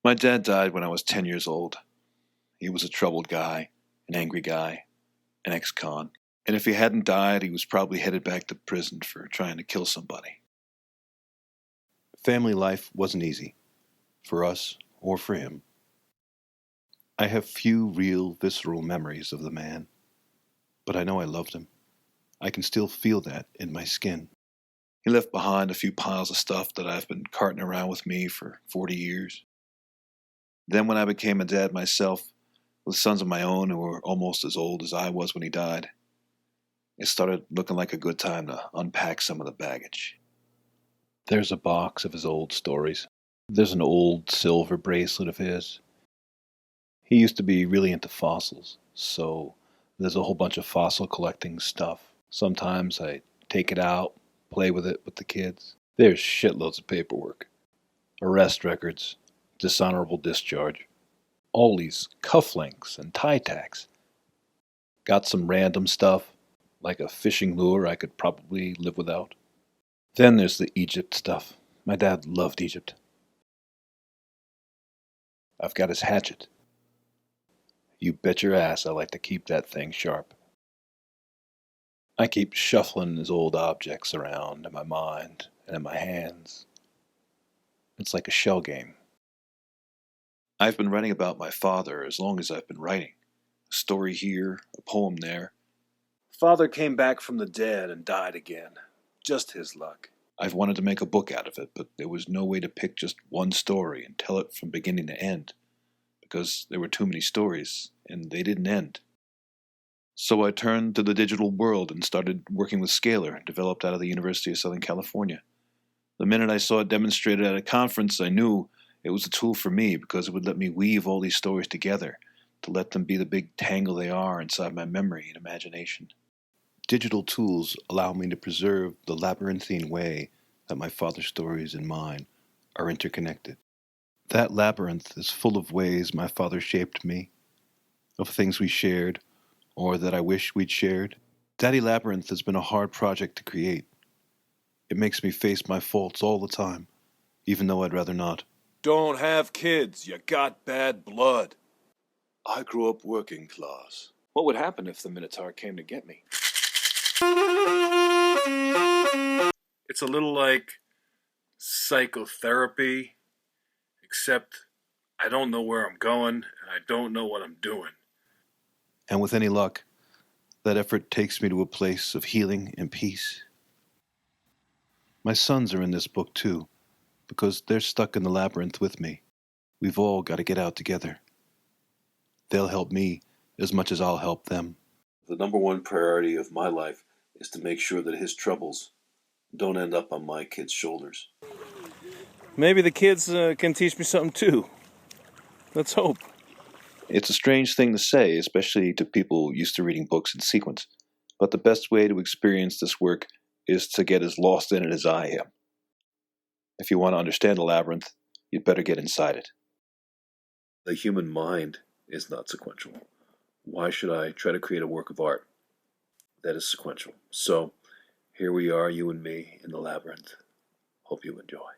My dad died when I was 10 years old. He was a troubled guy, an angry guy, an ex-con. And if he hadn't died, he was probably headed back to prison for trying to kill somebody. Family life wasn't easy, for us or for him. I have few real visceral memories of the man, but I know I loved him. I can still feel that in my skin. He left behind a few piles of stuff that I've been carting around with me for 40 years. Then when I became a dad myself, with sons of my own who were almost as old as I was when he died, it started looking like a good time to unpack some of the baggage. There's a box of his old stories. There's an old silver bracelet of his. He used to be really into fossils, so there's a whole bunch of fossil collecting stuff. Sometimes I take it out, play with it with the kids. There's shitloads of paperwork. Arrest records, dishonorable discharge, all these cufflinks and tie tacks. Got some random stuff, like a fishing lure I could probably live without. Then there's the Egypt stuff. My dad loved Egypt. I've got his hatchet. You bet your ass I like to keep that thing sharp. I keep shuffling his old objects around in my mind and in my hands. It's like a shell game. I've been writing about my father as long as I've been writing. A story here, a poem there. Father came back from the dead and died again. Just his luck. I've wanted to make a book out of it, but there was no way to pick just one story and tell it from beginning to end, because there were too many stories, and they didn't end. So I turned to the digital world and started working with Scalar, developed out of the University of Southern California. The minute I saw it demonstrated at a conference, I knew it was a tool for me because it would let me weave all these stories together, to let them be the big tangle they are inside my memory and imagination. Digital tools allow me to preserve the labyrinthine way that my father's stories and mine are interconnected. That labyrinth is full of ways my father shaped me, of things we shared, or that I wish we'd shared. Daddy Labyrinth has been a hard project to create. It makes me face my faults all the time, even though I'd rather not. Don't have kids, you got bad blood. I grew up working class. What would happen if the Minotaur came to get me? It's a little like psychotherapy, except I don't know where I'm going and I don't know what I'm doing. And with any luck, that effort takes me to a place of healing and peace. My sons are in this book too, because they're stuck in the labyrinth with me. We've all got to get out together. They'll help me as much as I'll help them. The number one priority of my life is to make sure that his troubles don't end up on my kids' shoulders. Maybe the kids can teach me something too. Let's hope. It's a strange thing to say, especially to people used to reading books in sequence, but the best way to experience this work is to get as lost in it as I am. If you want to understand the labyrinth, you'd better get inside it. The human mind is not sequential. Why should I try to create a work of art that is sequential? So, here we are, you and me, in the labyrinth. Hope you enjoy.